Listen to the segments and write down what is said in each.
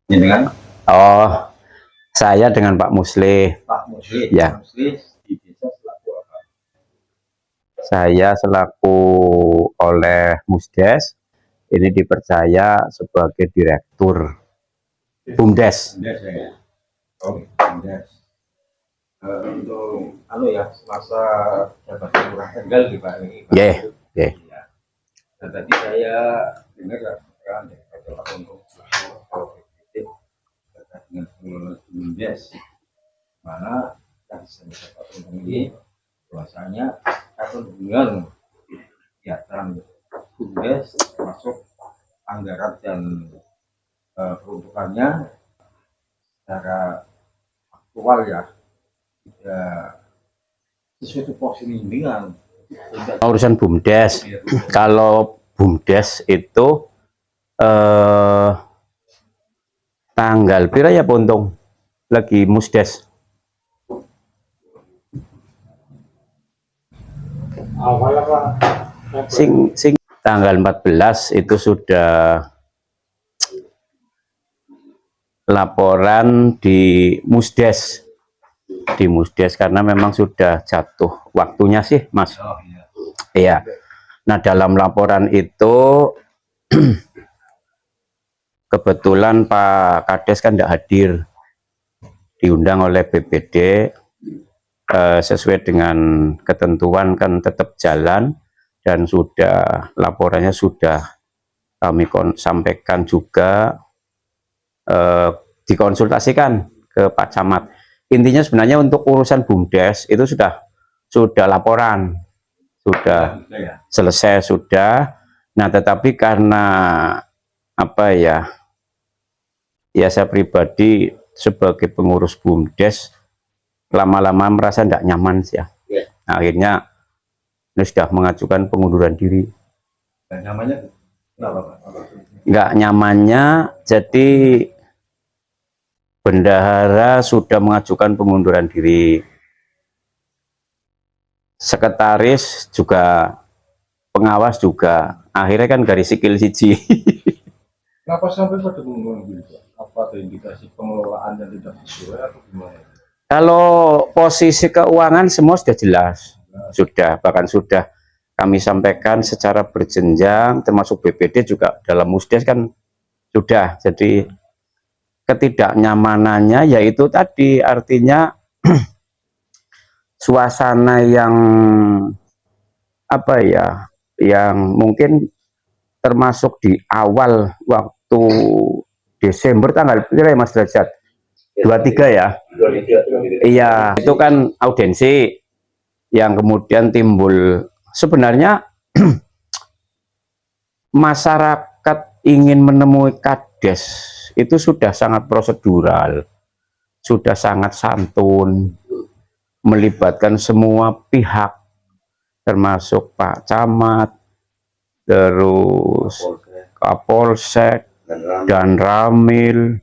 Ini kan? Oh, saya dengan Pak Musli. Pak Musli. Ya. Pak Musli di desa selaku apa? Saya selaku oleh Musdes ini dipercaya sebagai direktur BUMDes. BUMDes ya. Oh, BUMDes. Untuk ya masa jabatan lurah Tegal di Pak ini. Yeah. Ya. Dan tadi saya dengar kan untuk dengan BUMDes, mana yang saya dapat ini bahwasanya dengan kegiatan BUMDes termasuk anggaran dan peruntukannya secara aktual ya tidak sesuai tupoksi bimbingan. Urusan BUMDes, kalau BUMDes itu tanggal pira ya Pontong lagi Musdes awal apa? Sing tanggal 14 itu sudah laporan di Musdes karena memang sudah jatuh waktunya sih Mas. Iya. Nah dalam laporan itu kebetulan Pak Kades kan tidak hadir, diundang oleh BPD sesuai dengan ketentuan kan tetap jalan, dan sudah laporannya sudah kami sampaikan juga, dikonsultasikan ke Pak Camat. Intinya sebenarnya untuk urusan BUMDes itu sudah laporan, sudah selesai sudah. Nah tetapi karena apa ya, saya pribadi sebagai pengurus BUMDes lama-lama merasa tidak nyaman sih ya. Nah, akhirnya ini sudah mengajukan pengunduran diri. Namanya nggak nyamannya, jadi bendahara sudah mengajukan pengunduran diri, sekretaris juga, pengawas juga, akhirnya kan garis sikil siji. Kenapa sampai pada pengunduran diri? Apa ada indikasi pengelolaan yang tidak sesuai atau gimana? Kalau posisi keuangan semua sudah jelas, sudah, bahkan sudah kami sampaikan secara berjenjang, termasuk BPD juga dalam Musdes kan sudah. Jadi ketidaknyamanannya yaitu tadi, artinya suasana yang apa ya, yang mungkin termasuk di awal waktu Desember tanggal berapa ya Mas Derajat? 23 ya? 23. Iya, itu kan audensi yang kemudian timbul. Sebenarnya masyarakat ingin menemui Kades itu sudah sangat prosedural, sudah sangat santun, melibatkan semua pihak, termasuk Pak Camat, terus Kapolsek, dan Ramil,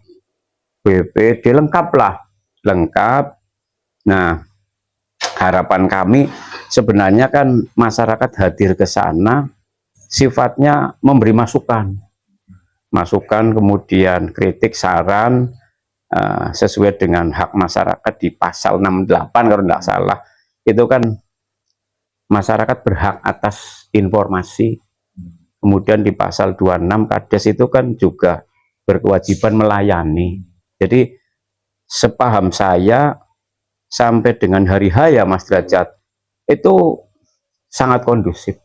BPD, lengkap lah, lengkap. Nah, harapan kami sebenarnya kan masyarakat hadir ke sana sifatnya memberi masukan, kemudian kritik, saran, sesuai dengan hak masyarakat di pasal 68 kalau tidak salah, itu kan masyarakat berhak atas informasi. Kemudian di pasal 26 Kades itu kan juga berkewajiban melayani. Jadi sepaham saya sampai dengan hari H ya Mas Derajat itu sangat kondusif.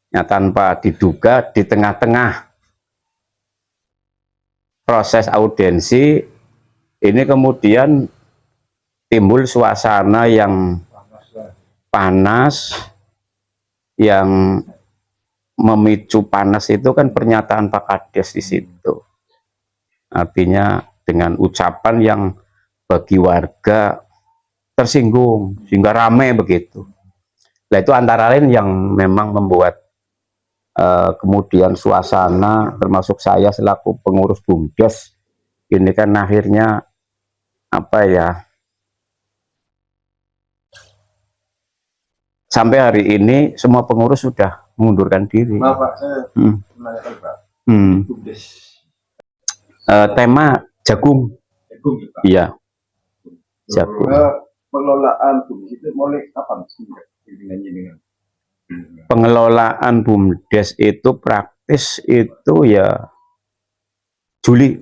Ya, tanpa diduga di tengah-tengah proses audensi ini kemudian timbul suasana yang panas, yang memicu panas itu kan pernyataan Pak Kades di situ. Artinya dengan ucapan yang bagi warga tersinggung sehingga ramai begitu. Nah itu antara lain yang memang membuat kemudian suasana, termasuk saya selaku pengurus BUMDes ini kan akhirnya apa ya, sampai hari ini semua pengurus sudah mengundurkan diri. Maaf Pak, saya menanyakan Pak, BUMDes tema jagung. Jagung ya Pak. Iya, jagung. Pengelolaan bumi itu mulai kapan sih dengan Pengelolaan BUMDes itu praktis itu ya Juli,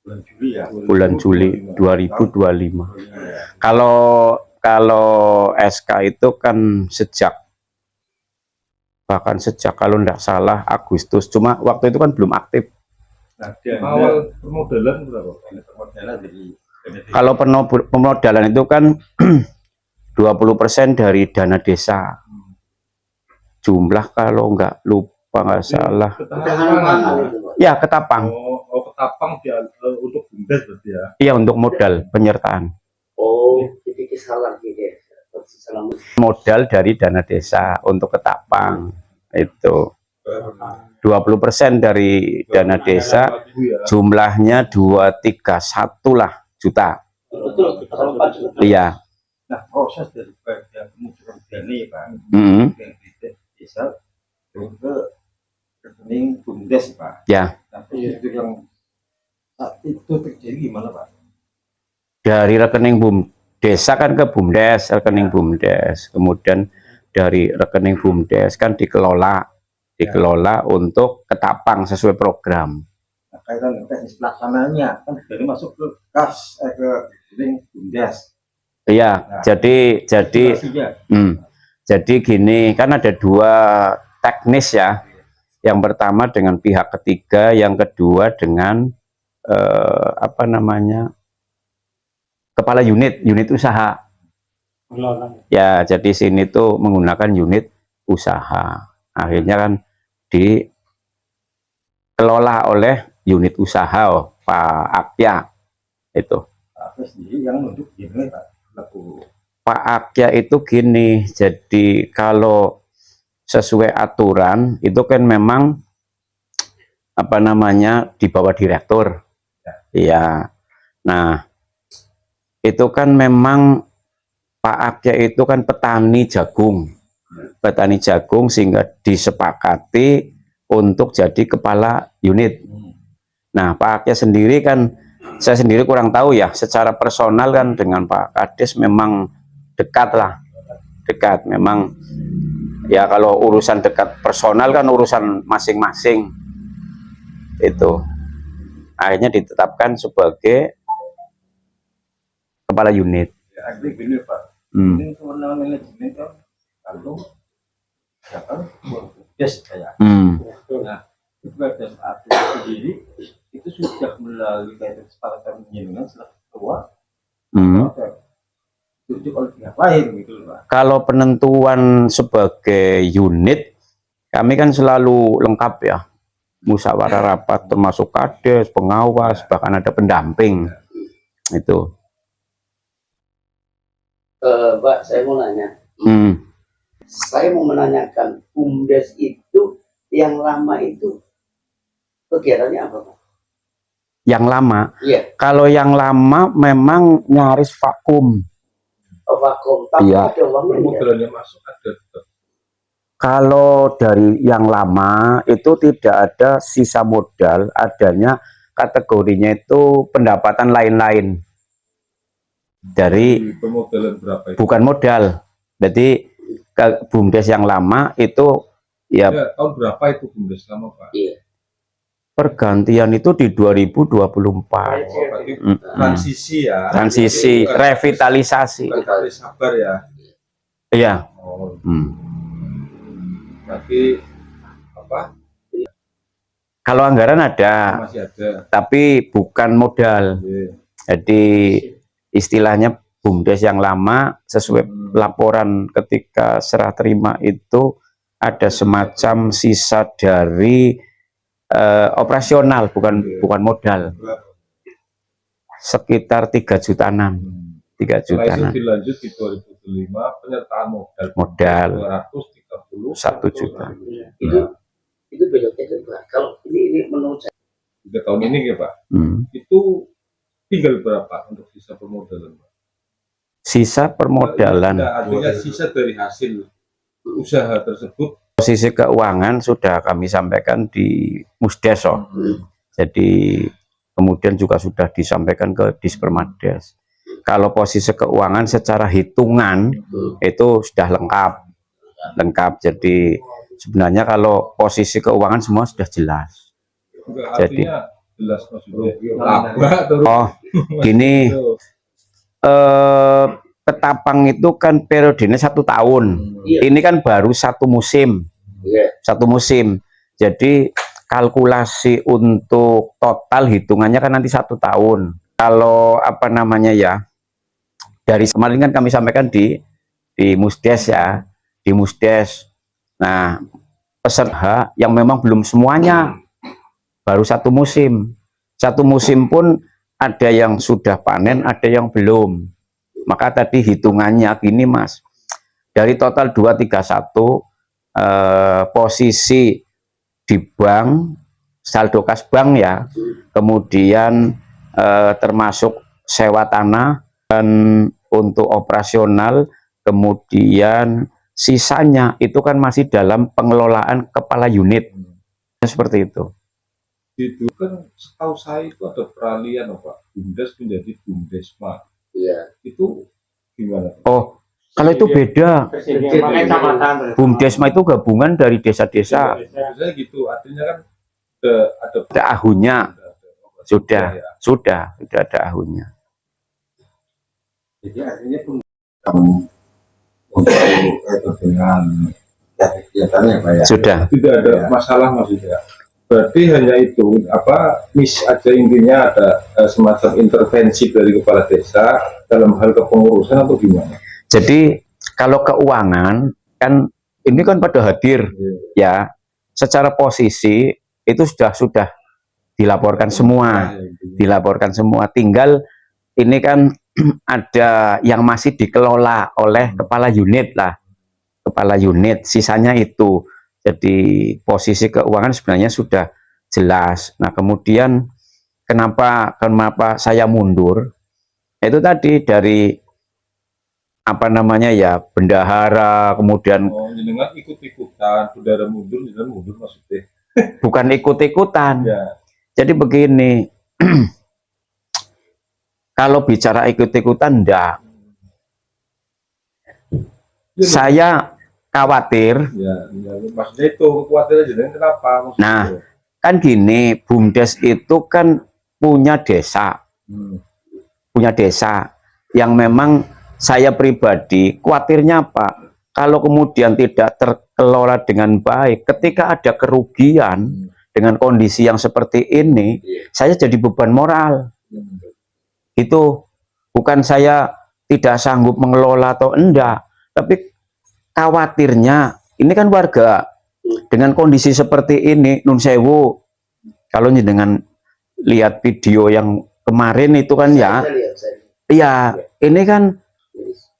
bulan Juli ya? bulan Juli 2025. Kalau SK itu kan bahkan sejak kalau tidak salah Agustus, cuma waktu itu kan belum aktif. Nah, awal permodalan berapa? Permodalan kalau pemodalan itu kan 20% dari dana desa. Jumlah kalau nggak lupa nggak salah. Ya, Ketapang. Oh, Ketapang dia untuk BUMDes berarti ya? Iya, untuk modal penyertaan. Oh, jadi kesalahan gitu. Modal dari dana desa untuk Ketapang itu 20% dari dana desa, jumlahnya 231 lah juta. Iya. Nah, proses dari pengucuran dana ya Pak, desa ke rekening BUMDes Pak. Ya. Tapi itu yang saat itu terjadi gimana Pak? Dari rekening desa kan ke BUMDes, rekening BUMDes, kemudian dari rekening BUMDes kan dikelola untuk Ketapang sesuai program. Nah, kaitan teknis pelaksananya kan dari masuk ke kas ke rekening BUMDes. Iya, Nah, jadi gini, kan ada dua teknis ya. Yang pertama dengan pihak ketiga, yang kedua dengan kepala unit usaha. Ya, jadi sini tuh menggunakan unit usaha. Akhirnya kan dikelola oleh unit usaha Pak Akya itu. Yang untuk gini Pak. Pak Akya itu gini, jadi kalau sesuai aturan itu kan memang di bawah direktur. Iya. Nah, itu kan memang Pak Akya itu kan petani jagung sehingga disepakati untuk jadi kepala unit. Nah, Pak Akya sendiri kan, saya sendiri kurang tahu ya, secara personal kan dengan Pak Kades memang dekat memang ya. Kalau urusan dekat personal kan urusan masing-masing itu. Akhirnya ditetapkan sebagai kepala unit. Ya, akhirnya gini Pak. Ini kewenangan manajemen kan lalu BUMDes kayak. Nah, itu pada saat itu sendiri itu sudah melalui kaitan kesepakatan dengan setelah ketua tunjuk oleh pihak lain gitu Pak. Kalau penentuan sebagai unit kami kan selalu lengkap ya, musyawarah rapat termasuk kades, pengawas, bahkan ada pendamping itu. Pak, saya mau nanya. Saya mau menanyakan BUMDes itu yang lama itu kegiatannya apa Pak? Yang lama? Iya. Kalau yang lama memang nyaris vakum. Oh, vakum. Tapi iya. Ada uangnya. Masuk ada. Kalau dari yang lama itu tidak ada sisa modal, adanya kategorinya itu pendapatan lain-lain. Dari pemodalan berapa itu? Bukan modal. Jadi BUMDes yang lama itu ya tahun berapa itu BUMDes lama Pak? Iya. Pergantian itu di 2024. Transisi ya. Transisi, revitalisasi. Sabar ya. Iya. Tapi apa? Kalau anggaran ada, masih ada. Tapi bukan modal. Jadi istilahnya BUMDes yang lama sesuai laporan ketika serah terima itu ada semacam sisa dari operasional, bukan modal, sekitar 3 jutaan. 3 jutaan. Itu dilanjut di 2005 penyertaan modal 231 juta. Itu beloknya kan Pak. Kalau ini menurut saya 3 tahun ini ya Pak. Itu tinggal berapa untuk sisa permodalan Pak? Sisa permodalan. Artinya sisa dari hasil usaha tersebut. Posisi keuangan sudah kami sampaikan di Musdes. Jadi kemudian juga sudah disampaikan ke Dispermades. Kalau posisi keuangan secara hitungan itu sudah lengkap. Jadi sebenarnya kalau posisi keuangan semua sudah jelas. Enggak, Jadi artinya jelas maksudnya. Laba terus. oh gini, Ketapang itu kan periodenya 1 tahun. Ini kan baru 1 musim. Iya. 1 musim. Jadi kalkulasi untuk total hitungannya kan nanti 1 tahun. Kalau apa namanya ya, dari kemarin kan kami sampaikan di Musdes ya, di Musdes. Nah, peserta yang memang belum semuanya, baru 1 musim. 1 musim pun ada yang sudah panen, ada yang belum. Maka tadi hitungannya gini Mas, dari total 231 posisi di bank, saldo kas bank ya, kemudian termasuk sewa tanah dan untuk operasional, kemudian sisanya itu kan masih dalam pengelolaan kepala unit. Seperti itu. Itu kan setahu saya itu ada peralihan Pak, Bumdes menjadi Bumdesma. Iya. Itu gimana? Oh, kalau itu beda. Bumdesma itu gabungan dari desa-desa. Maksudnya gitu, artinya kan ada Ada ahunnya. Sudah ya. ada ahunnya. Jadi artinya untuk dengan kegiatannya Pak ya. Sudah. Tidak ada masalah maksudnya. Berarti hanya itu apa miss aja, intinya ada semacam intervensi dari kepala desa dalam hal kepengurusan atau gimana? Jadi kalau keuangan kan ini kan pada hadir ya, secara posisi itu sudah dilaporkan semua, tinggal ini kan ada yang masih dikelola oleh kepala unit lah, sisanya itu. Jadi posisi keuangan sebenarnya sudah jelas. Nah kemudian kenapa saya mundur, itu tadi dari apa namanya ya, bendahara, kemudian jenengan ikut-ikutan, bendahara mundur maksudnya. Bukan ikut-ikutan Ya. Jadi begini, kalau bicara ikut-ikutan enggak, saya khawatir. Ya, maksudnya itu khawatir aja, kenapa maksudnya? Nah kan gini, Bumdes itu kan punya desa, yang memang saya pribadi khawatirnya apa, kalau kemudian tidak terkelola dengan baik, ketika ada kerugian dengan kondisi yang seperti ini, saya jadi beban moral. Itu bukan saya tidak sanggup mengelola atau enggak, tapi khawatirnya ini kan warga dengan kondisi seperti ini, nun sewu, kalau dengan lihat video yang kemarin itu kan ya, iya ini kan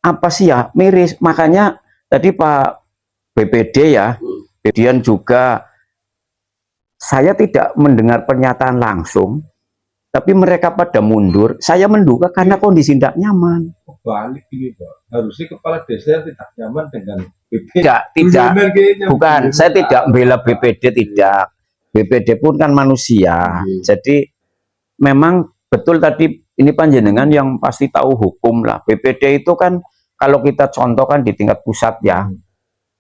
apa sih ya, miris. Makanya tadi Pak BPD ya, kemudian juga saya tidak mendengar pernyataan langsung, tapi mereka pada mundur. Saya menduga karena kondisi tidak nyaman. Balik ini Pak, harusnya kepala desa tidak nyaman dengan BPD. Tidak, bukan. Saya tidak membela BPD, tidak. BPD pun kan manusia. Jadi memang betul tadi ini panjenengan yang pasti tahu hukum lah. BPD itu kan kalau kita contohkan di tingkat pusat ya,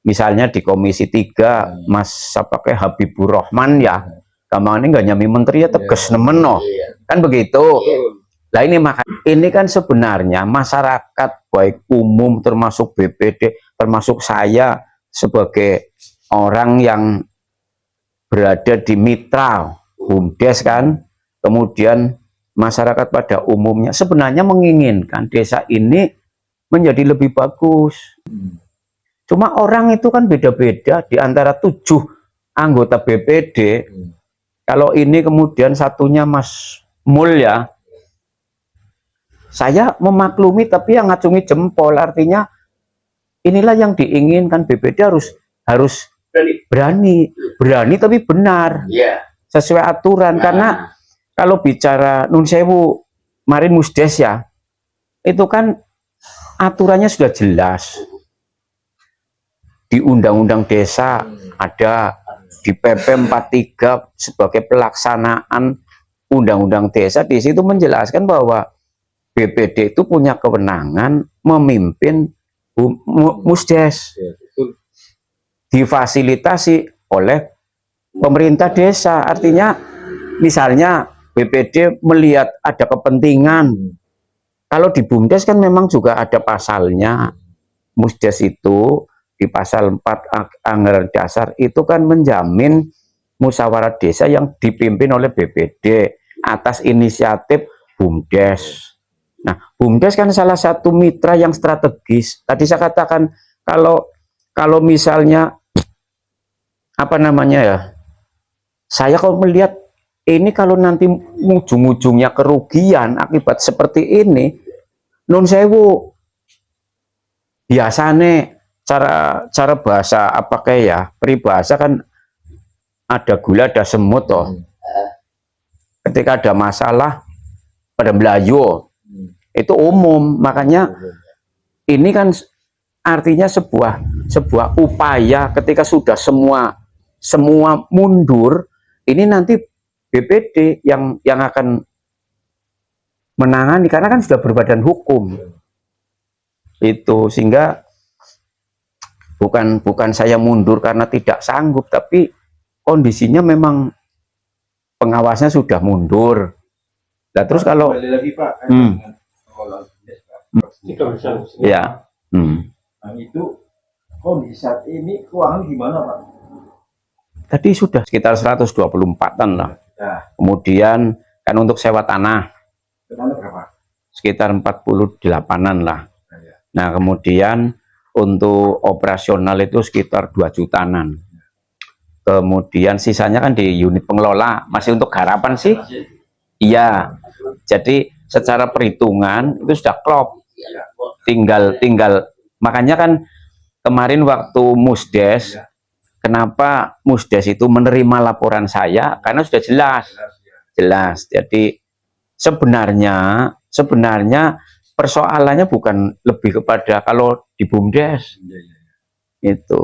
misalnya di Komisi 3 Mas pakai Habibur Rahman ya, gampang ini nggak nyami menteri ya tegas nemen no, kan begitu. Nah ini kan sebenarnya masyarakat baik umum termasuk BPD, termasuk saya sebagai orang yang berada di mitra Bumdes kan, kemudian masyarakat pada umumnya sebenarnya menginginkan desa ini menjadi lebih bagus. Cuma orang itu kan beda-beda di antara 7 anggota BPD. Kalau ini kemudian satunya Mas Mul ya, saya memaklumi tapi yang ngacungi jempol, artinya inilah yang diinginkan. BPD harus berani tapi benar, sesuai aturan. Karena kalau bicara nun sewu marin Musdes ya, itu kan aturannya sudah jelas di Undang-Undang Desa, ada di PP 43 sebagai pelaksanaan Undang-Undang Desa di situ menjelaskan bahwa BPD itu punya kewenangan memimpin Musdes, Ya, betul. difasilitasi oleh pemerintah desa. Artinya misalnya BPD melihat ada kepentingan, kalau di BUMDes kan memang juga ada pasalnya. Musdes itu di pasal 4 Anggaran Dasar itu kan menjamin musyawarah desa yang dipimpin oleh BPD atas inisiatif BUMDes. Nah, BUMDes kan salah satu mitra yang strategis. Tadi saya katakan kalau misalnya apa namanya ya, saya kalau melihat ini kalau nanti ujung-ujungnya kerugian akibat seperti ini, nun sewu, biasanya cara bahasa apa kayak ya, peribahasa kan ada gula ada semut toh. Ketika ada masalah pada Melayu itu umum, makanya ini kan artinya sebuah upaya ketika sudah semua mundur, ini nanti BPD yang akan menangani karena kan sudah berbadan hukum. Itu sehingga bukan saya mundur karena tidak sanggup, tapi kondisinya memang pengawasnya sudah mundur. Nah, terus kalau kembali lagi Pak, ya, nah, itu kondisi saat ini keuangan gimana Pak? tadi sudah sekitar 124-an lah. Ya, Kemudian kan untuk sewa tanah kemana berapa? sekitar 48-an lah. Ya. Nah, kemudian untuk operasional itu sekitar 2 jutaan. Kemudian sisanya kan di unit pengelola, masih untuk garapan sih. Iya. Jadi secara perhitungan itu sudah klop. Tinggal makanya kan kemarin waktu Musdes, kenapa Musdes itu menerima laporan saya karena sudah jelas. Jadi sebenarnya persoalannya bukan lebih kepada kalau di BUMDes itu